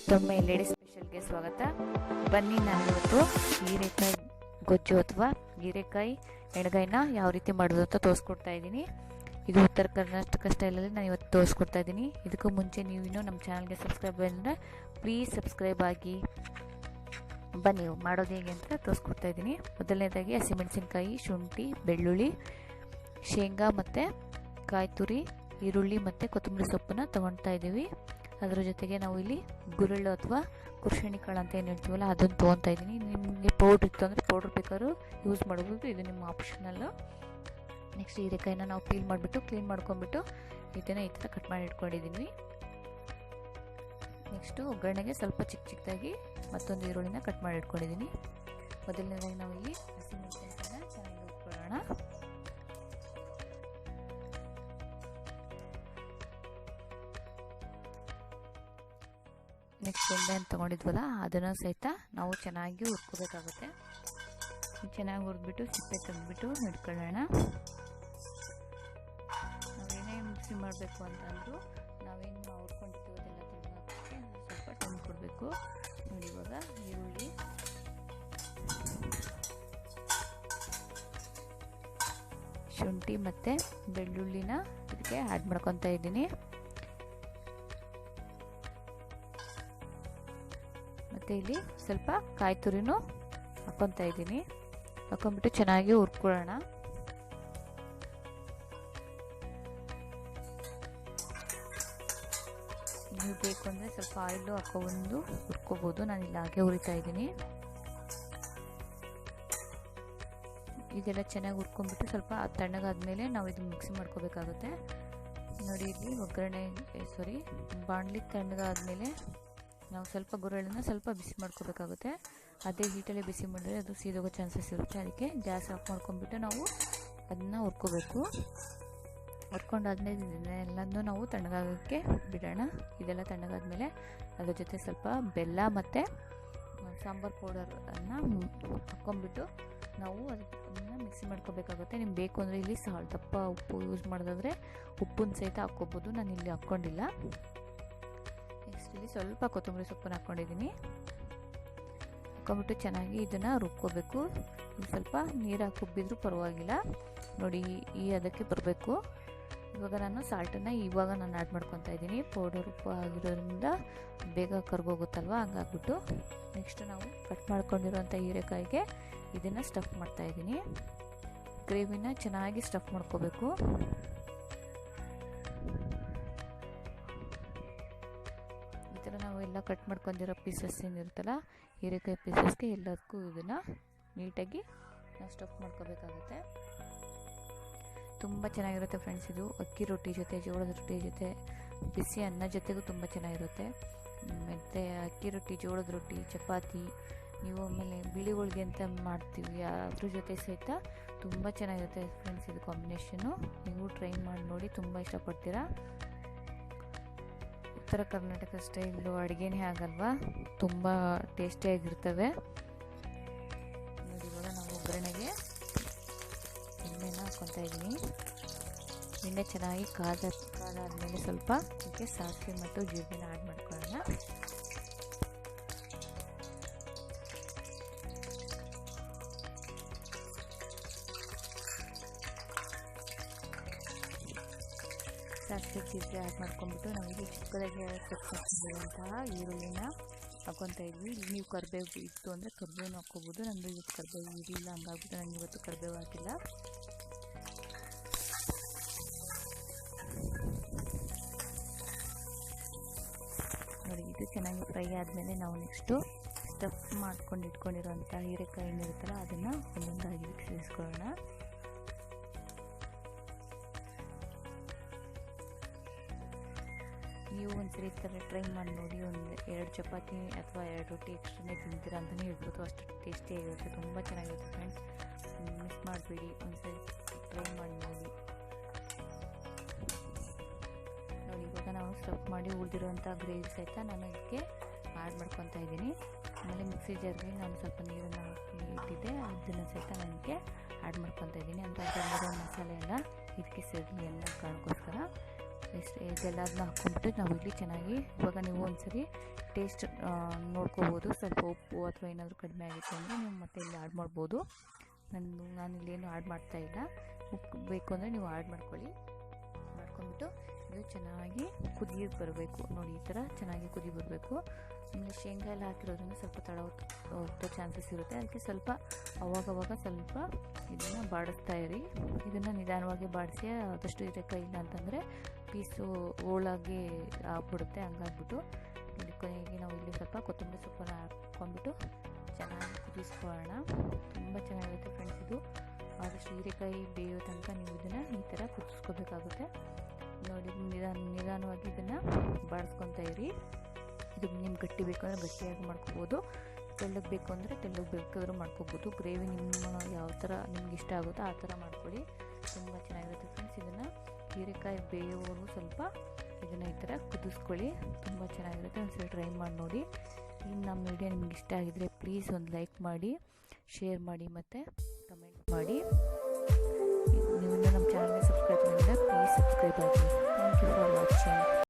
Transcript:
ಮತ್ತೊಮ್ಮೆ ಲೇಡೀಸ್ ಸ್ಪೆಷಲ್ಗೆ ಸ್ವಾಗತ. ಬನ್ನಿ, ನಾನಿವತ್ತು ಹೀರೆಕಾಯಿ ಗೊಜ್ಜು ಅಥವಾ ಹೀರೆಕಾಯಿ ಎಣ್ಗಾಯಿನ ಯಾವ ರೀತಿ ಮಾಡೋದು ಅಂತ ತೋರಿಸ್ಕೊಡ್ತಾ ಇದ್ದೀನಿ. ಇದು ಉತ್ತರ ಕರ್ನಾಟಕ ಸ್ಟೈಲಲ್ಲಿ ನಾನು ಇವತ್ತು ತೋರಿಸ್ಕೊಡ್ತಾ ಇದ್ದೀನಿ. ಇದಕ್ಕೂ ಮುಂಚೆ ನೀವಿನ್ನೂ ನಮ್ಮ ಚಾನಲ್ಗೆ ಸಬ್ಸ್ಕ್ರೈಬ್ ಅಂದರೆ ಪ್ಲೀಸ್ ಸಬ್ಸ್ಕ್ರೈಬ್ ಆಗಿ. ಬನ್ನಿ ಮಾಡೋದು ಹೇಗೆ ಅಂತ ತೋರಿಸ್ಕೊಡ್ತಾ ಇದ್ದೀನಿ. ಮೊದಲನೇದಾಗಿ ಹಸಿಮೆಣಸಿನ್ಕಾಯಿ, ಶುಂಠಿ, ಬೆಳ್ಳುಳ್ಳಿ, ಶೇಂಗಾ ಮತ್ತು ಕಾಯಿ ತುರಿ, ಈರುಳ್ಳಿ ಮತ್ತು ಕೊತ್ತಂಬರಿ ಸೊಪ್ಪನ್ನ ತೊಗೊಳ್ತಾ ಇದ್ದೀವಿ. ಅದರ ಜೊತೆಗೆ ನಾವು ಇಲ್ಲಿ ಗುರೆಳ್ಳು ಅಥವಾ ಕುರ್ಷಣಿ ಕಾಳು ಅಂತ ಏನು ಹೇಳ್ತೀವಲ್ಲ ಅದನ್ನು ತೊಗೊತಾ ಇದ್ದೀನಿ. ನಿಮಗೆ ಪೌಡ್ರ್ ಇತ್ತು ಅಂದರೆ ಪೌಡ್ರ್ ಬೇಕಾದ್ರೂ ಯೂಸ್ ಮಾಡ್ಬೋದು, ಇದು ನಿಮ್ಮ ಆಪ್ಷನಲ್ಲು. ನೆಕ್ಸ್ಟ್ ಹೀರೆಕಾಯಿನ ನಾವು ಪೀಲ್ ಮಾಡಿಬಿಟ್ಟು ಕ್ಲೀನ್ ಮಾಡ್ಕೊಂಡ್ಬಿಟ್ಟು ಇದನ್ನು ಈ ಥರ ಕಟ್ ಮಾಡಿ ಇಟ್ಕೊಂಡಿದ್ದೀನಿ. ನೆಕ್ಸ್ಟು ಒಗ್ಗರಣೆಗೆ ಸ್ವಲ್ಪ ಚಿಕ್ಕದಾಗಿ ಮತ್ತೊಂದು ಈರುಳ್ಳಿನ ಕಟ್ ಮಾಡಿ ಇಟ್ಕೊಂಡಿದ್ದೀನಿ. ಮೊದಲನೇದಾಗಿ ನಾವು ಇಲ್ಲಿ ಹಸಿಮೆಣಸಿನಕಾಯಿನ ಚೆನ್ನಾಗಿ ಹುರ್ಕೊಳ್ಳೋಣ. ನೆಕ್ಸ್ಟ್ ಎಣ್ಣೆಯನ್ನು ತೊಗೊಂಡಿದ್ವಲ್ಲ ಅದನ್ನು ಸಹಿತ ನಾವು ಚೆನ್ನಾಗಿ ಹುರ್ಕೋಬೇಕಾಗುತ್ತೆ. ಚೆನ್ನಾಗಿ ಹುರಿದ್ಬಿಟ್ಟು ಸಿಪ್ಪೆ ತೆಗೆದ್ಬಿಟ್ಟು ಇಟ್ಕೊಳ್ಳೋಣ. ನಾವೇನೇ ಮಿಕ್ಸಿ ಮಾಡಬೇಕು ಅಂತಂದರೂ ನಾವೇನು ಹುರ್ಕೊಂಡಿರ್ತೀವಿ ಅದೆಲ್ಲ ತೆಗೆದೋದಕ್ಕೆ ಸ್ವಲ್ಪ ಟೈಮ್ ಕೊಡಬೇಕು. ನೋಡಿ, ಇವಾಗ ಈರುಳ್ಳಿ, ಶುಂಠಿ ಮತ್ತು ಬೆಳ್ಳುಳ್ಳಿನ ಇದಕ್ಕೆ ಆ್ಯಡ್ ಮಾಡ್ಕೊತಾ ಇದ್ದೀನಿ. ಮತ್ತು ಇಲ್ಲಿ ಸ್ವಲ್ಪ ಕಾಯಿ ತುರಿನೂ ಹಾಕ್ಕೊತಾ ಇದ್ದೀನಿ. ಹಾಕ್ಕೊಂಬಿಟ್ಟು ಚೆನ್ನಾಗಿ ಹುರ್ಕೊಳ್ಳೋಣ. ನೀವು ಬೇಕು ಅಂದರೆ ಸ್ವಲ್ಪ ಆಯಿಲು ಹಾಕೊಂಡು ಹುರ್ಕೋಬೋದು. ನಾನಿಲ್ಲಿ ಹಾಗೆ ಹುರಿತಾ ಇದ್ದೀನಿ. ಇದೆಲ್ಲ ಚೆನ್ನಾಗಿ ಹುರ್ಕೊಂಡ್ಬಿಟ್ಟು ಸ್ವಲ್ಪ ತಣ್ಣಗಾದ್ಮೇಲೆ ನಾವು ಇದನ್ನು ಮಿಕ್ಸಿ ಮಾಡ್ಕೋಬೇಕಾಗುತ್ತೆ. ನೋಡಿ, ಇಲ್ಲಿ ಬಾಣಲಿ ತಣ್ಣಗಾದ್ಮೇಲೆ ನಾವು ಸ್ವಲ್ಪ ಗುರೆಳ್ಳನ್ನ ಸ್ವಲ್ಪ ಬಿಸಿ ಮಾಡ್ಕೋಬೇಕಾಗುತ್ತೆ. ಅದೇ ಹೀಟಲ್ಲಿ ಬಿಸಿ ಮಾಡಿದ್ರೆ ಅದು ಸೀದೋಗೋ ಚಾನ್ಸಸ್ ಇರುತ್ತೆ. ಅದಕ್ಕೆ ಗ್ಯಾಸ್ ಆಫ್ ಮಾಡ್ಕೊಂಡ್ಬಿಟ್ಟು ನಾವು ಅದನ್ನು ಹುರ್ಕೋಬೇಕು. ಹುರ್ಕೊಂಡಾದ್ಮೇಲೆ ಇದನ್ನೆಲ್ಲನೂ ನಾವು ತಣ್ಣಗಾಗೋಕ್ಕೆ ಬಿಡೋಣ. ಇದೆಲ್ಲ ತಣ್ಣಗಾದ್ಮೇಲೆ ಅದ್ರ ಜೊತೆ ಸ್ವಲ್ಪ ಬೆಲ್ಲ ಮತ್ತು ಸಾಂಬಾರು ಪೌಡರನ್ನು ಹಾಕ್ಕೊಂಡ್ಬಿಟ್ಟು ನಾವು ಅದನ್ನು ಮಿಕ್ಸಿ ಮಾಡ್ಕೋಬೇಕಾಗುತ್ತೆ. ನಿಮ್ಗೆ ಬೇಕು ಅಂದರೆ ಇಲ್ಲಿ ದಪ್ಪ ಉಪ್ಪು ಯೂಸ್ ಮಾಡೋದಾದರೆ ಉಪ್ಪನ್ನು ಸಹಿತ ಹಾಕ್ಕೋಬೋದು. ನಾನು ಇಲ್ಲಿ ಹಾಕ್ಕೊಂಡಿಲ್ಲ. ನೆಕ್ಸ್ಟ್ ಇಲ್ಲಿ ಸ್ವಲ್ಪ ಕೊತ್ತಂಬರಿ ಸೊಪ್ಪನ್ನು ಹಾಕ್ಕೊಂಡಿದ್ದೀನಿ. ಹಾಕ್ಕೊಂಬಿಟ್ಟು ಚೆನ್ನಾಗಿ ಇದನ್ನು ರುಬ್ಕೋಬೇಕು. ಇದು ಸ್ವಲ್ಪ ನೀರು ಹಾಕಿ ರುಬ್ಬಿದ್ರೂ ಪರವಾಗಿಲ್ಲ. ನೋಡಿ, ಈ ಅದಕ್ಕೆ ಬರಬೇಕು. ಇವಾಗ ನಾನು ಸಾಲ್ಟನ್ನು ನಾನು ಆ್ಯಡ್ ಮಾಡ್ಕೊತಾ ಇದ್ದೀನಿ. ಪೌಡರ್ ಉಪ್ಪು ಆಗಿರೋದ್ರಿಂದ ಬೇಗ ಕರ್ಗೋಗುತ್ತಲ್ವ, ಹಂಗಾಗ್ಬಿಟ್ಟು. ನೆಕ್ಸ್ಟ್ ನಾವು ಕಟ್ ಮಾಡ್ಕೊಂಡಿರೋಂಥ ಹೀರೆಕಾಯಿಗೆ ಇದನ್ನು ಸ್ಟಫ್ ಮಾಡ್ತಾಯಿದ್ದೀನಿ. ಗ್ರೇವಿನ ಚೆನ್ನಾಗಿ ಸ್ಟಫ್ ಮಾಡ್ಕೋಬೇಕು. ಈ ಥರ ನಾವು ಎಲ್ಲ ಕಟ್ ಮಾಡ್ಕೊಂಡಿರೋ ಪೀಸಸ್ ಏನಿರುತ್ತಲ್ಲ, ಹೀರೆಕಾಯಿ ಪೀಸಸ್ಗೆ ಎಲ್ಲದಕ್ಕೂ ಇದನ್ನು ನೀಟಾಗಿ ನಾವು ಸ್ಟಫ್ ಮಾಡ್ಕೋಬೇಕಾಗುತ್ತೆ. ತುಂಬ ಚೆನ್ನಾಗಿರುತ್ತೆ ಫ್ರೆಂಡ್ಸ್. ಇದು ಅಕ್ಕಿ ರೊಟ್ಟಿ ಜೊತೆ, ಜೋಳದ ರೊಟ್ಟಿ ಜೊತೆ, ಬಿಸಿ ಅನ್ನ ಜೊತೆಗೂ ತುಂಬ ಚೆನ್ನಾಗಿರುತ್ತೆ. ಮತ್ತು ಅಕ್ಕಿ ರೊಟ್ಟಿ, ಜೋಳದ ರೊಟ್ಟಿ, ಚಪಾತಿ, ನೀವು ಆಮೇಲೆ ಬಿಳಿ ಹೋಳಿಗೆ ಅಂತ ಮಾಡ್ತೀವಿ, ಅದ್ರ ಜೊತೆ ಸಹಿತ ತುಂಬ ಚೆನ್ನಾಗಿರುತ್ತೆ ಫ್ರೆಂಡ್ಸ್. ಇದು ಕಾಂಬಿನೇಷನ್ನು ನೀವು ಟ್ರೈ ಮಾಡಿ ನೋಡಿ, ತುಂಬ ಇಷ್ಟಪಡ್ತೀರಾ. ಉತ್ತರ ಕರ್ನಾಟಕ ಸ್ಟೈಲು ಅಡುಗೆನೇ ಆಗಲ್ವಾ, ತುಂಬ ಟೇಸ್ಟಿಯಾಗಿರ್ತವೆ. ನೋಡಿ, ಇವಾಗ ನಾವು ಒಗ್ಗರಣೆಗೆ ಎಣ್ಣೆನ ಹಾಕ್ಕೊತಾ ಇದ್ದೀನಿ. ಎಣ್ಣೆ ಚೆನ್ನಾಗಿ ಕಾದಾದ್ಮೇಲೆ ಸ್ವಲ್ಪ ಅದಕ್ಕೆ ಸಾಸಿವೆ ಮತ್ತು ಜೀರಿಗೆನ ಆ್ಯಡ್ ಮಾಡ್ಕೊಳ್ಳೋಣ. ಸಾಸಿವೆ ಜೀರಿಗೆ ಆ್ಯಡ್ ಮಾಡ್ಕೊಂಡ್ಬಿಟ್ಟು ನಾವಿಲ್ಲಿ ಚಿಕ್ಕದಾಗಿ ಕಟ್ಕೊಂಡಿರುವಂತಹ ಈರುಳ್ಳಿನ ಹಾಕ್ಕೊತಾ ಇದ್ವಿ. ನೀವು ಕರಿಬೇವು ಇತ್ತು ಅಂದರೆ ಕರಿಬೇವು ಹಾಕ್ಕೋಬೋದು. ನಂದು ಇವತ್ತು ಕರಿಬೇವು ಇರಲಿಲ್ಲ, ಹಂಗಾಗ್ಬಿಟ್ಟು ನಾನು ಇವತ್ತು ಕರಿಬೇವು ಹಾಕಿಲ್ಲ. ನೋಡಿ, ಇದು ಚೆನ್ನಾಗಿ ಫ್ರೈ ಆದಮೇಲೆ ನಾವು ನೆಕ್ಸ್ಟು ಸ್ಟಫ್ ಮಾಡ್ಕೊಂಡು ಇಟ್ಕೊಂಡಿರೋಂಥ ಹೀರೆಕಾಯಿ ಏನಿರುತ್ತಲ್ಲ ಅದನ್ನು ಒಂದೊಂದಾಗಿ ಸೇರಿಸ್ಕೊಳ್ಳೋಣ. ನೀವು ಒಂದ್ಸರಿ ಈ ಥರ ಟ್ರೈ ಮಾಡಿ ನೋಡಿ. ಒಂದು 2 ಚಪಾತಿ ಅಥವಾ 2 ರೊಟ್ಟಿ ಎಕ್ಸ್ಟ್ರಾನೇ ತಿಂತೀರಾ ಅಂತಲೇ ಹೇಳ್ಬೋದು. ಅಷ್ಟು ಟೇಸ್ಟಿಯಾಗಿರುತ್ತೆ, ತುಂಬ ಚೆನ್ನಾಗಿರುತ್ತೆ ಫ್ರೆಂಡ್ಸ್. ಮಿಸ್ ಮಾಡಬೇಡಿ, ಒಂದ್ಸರಿ ಟ್ರೈ ಮಾಡಿ ನೋಡಿ. ನೋಡಿ, ಇವಾಗ ನಾವು ಸ್ಟಫ್ ಮಾಡಿ ಉಳಿದಿರುವಂಥ ಗ್ರೇವಿ ಸಹಿತ ನಾನು ಇದಕ್ಕೆ ಆ್ಯಡ್ ಮಾಡ್ಕೊತಾ ಇದ್ದೀನಿ. ಆಮೇಲೆ ಮಿಕ್ಸಿ ಜಾರ್ಗೆ ನಾನು ಸ್ವಲ್ಪ ನೀರನ್ನು ಹಾಕಿ ಇಟ್ಟಿದ್ದೆ, ಅದನ್ನು ಸಹಿತ ನನಗೆ ಆ್ಯಡ್ ಮಾಡ್ಕೊತಾ ಇದ್ದೀನಿ. ಅಂದರೆ ಅದರಲ್ಲಿರೋ ಮಸಾಲೆ ಎಲ್ಲ ಇದಕ್ಕೆ ಸೇರಲಿ ಅನ್ನೋ ಕಾರಣಕ್ಕೋಸ್ಕರ. ಇದೆಲ್ಲದನ್ನ ಹಾಕ್ಕೊಂಬಿಟ್ಟು ನಾವು ಇಲ್ಲಿ ಚೆನ್ನಾಗಿ ಇವಾಗ ನೀವು ಒಂದ್ಸರಿ ಟೇಸ್ಟ್ ನೋಡ್ಕೋಬೋದು. ಸ್ವಲ್ಪ ಉಪ್ಪು ಅಥವಾ ಏನಾದರೂ ಕಡಿಮೆ ಆಗಿತ್ತು ಅಂದರೆ ನೀವು ಮತ್ತೆ ಇಲ್ಲಿ ಆ್ಯಡ್ ಮಾಡ್ಬೋದು. ನಾನಿಲ್ಲೇನು ಆ್ಯಡ್ ಮಾಡ್ತಾಯಿಲ್ಲ. ಉಪ್ಪು ಬೇಕು ಅಂದರೆ ನೀವು ಆ್ಯಡ್ ಮಾಡ್ಕೊಂಬಿಟ್ಟು ಇದು ಚೆನ್ನಾಗಿ ಕುದಿ ಬರಬೇಕು. ನೋಡಿ ಈ ಥರ ಚೆನ್ನಾಗಿ ಕುದಿ ಬರಬೇಕು. ಆಮೇಲೆ ಶೇಂಗಾ ಎಲ್ಲ ಹಾಕಿರೋದ್ರಿಂದ ಸ್ವಲ್ಪ ತಳ ಹೋಗ್ತೋ ಚಾನ್ಸಸ್ ಇರುತ್ತೆ. ಅದಕ್ಕೆ ಸ್ವಲ್ಪ ಅವಾಗವಾಗ ಸ್ವಲ್ಪ ಇದನ್ನು ಬಾಡಿಸ್ತಾ ಇರಿ. ಇದನ್ನು ನಿಧಾನವಾಗಿ ಬಾಡಿಸಿ, ಆದಷ್ಟು ಹೀರೆಕಾಯಿ ಇಲ್ಲ ಅಂತಂದರೆ ಪೀಸು ಹೋಳಾಗಿ ಆಗ್ಬಿಡುತ್ತೆ. ಹಂಗಾಗ್ಬಿಟ್ಟು ನೋಡಿ ಕೊನೆಗೆ ನಾವು ಇಲ್ಲಿ ಸ್ವಲ್ಪ ಕೊತ್ತಂಬರಿ ಸೊಪ್ಪನ್ನು ಹಾಕ್ಕೊಂಡ್ಬಿಟ್ಟು ಚೆನ್ನಾಗಿ ಕುದಿಸ್ಕೊಳ್ಳೋಣ. ತುಂಬ ಚೆನ್ನಾಗಿರುತ್ತೆ ಫ್ರೆಂಡ್ಸ್ ಇದು. ಆದಷ್ಟು ಹೀರೆಕಾಯಿ ಬೇಯೋ ತನಕ ನೀವು ಇದನ್ನು ಈ ಥರ ಕುದಿಸ್ಕೋಬೇಕಾಗುತ್ತೆ. ನೋಡಿ ನಿಧಾನವಾಗಿ ಇದನ್ನು ಬಾಡಿಸ್ಕೊತಾ ಇರಿ. ಇದು ನಿಮ್ಗೆ ಗಟ್ಟಿ ಬೇಕು ಅಂದರೆ ಗಟ್ಟಿಯಾಗಿ ಮಾಡ್ಕೋಬೋದು, ತೆಳ್ಳಗೆ ಬೇಕು ಅಂದರೆ ತೆಳ್ಳಗೆ ಬೇಕಾದರೂ ಮಾಡ್ಕೋಬೋದು. ಗ್ರೇವಿ ನಿಮ್ಮ ಯಾವ ಥರ ನಿಮ್ಗೆ ಇಷ್ಟ ಆಗುತ್ತೋ ಆ ಥರ ಮಾಡ್ಕೊಳ್ಳಿ. ತುಂಬ ಚೆನ್ನಾಗಿರುತ್ತೆ ಫ್ರೆಂಡ್ಸ್. ಇದನ್ನು ಹೀರೆಕಾಯಿ ಬೇಯೋವರೆಗೂ ಸ್ವಲ್ಪ ಇದನ್ನು ಈ ಥರ ಕುದಿಸ್ಕೊಳ್ಳಿ. ತುಂಬ ಚೆನ್ನಾಗಿರುತ್ತೆ. ಒಂದ್ಸಲ ಟ್ರೈ ಮಾಡಿ ನೋಡಿ. ಇನ್ನು ನಮ್ಮ ವಿಡಿಯೋ ನಿಮ್ಗೆ ಇಷ್ಟ ಆಗಿದರೆ ಪ್ಲೀಸ್ ಒಂದು ಲೈಕ್ ಮಾಡಿ, ಶೇರ್ ಮಾಡಿ ಮತ್ತು ಕಮೆಂಟ್ ಮಾಡಿ. ನೀವು ನಮ್ಮ ಚಾನಲ್ಗೆ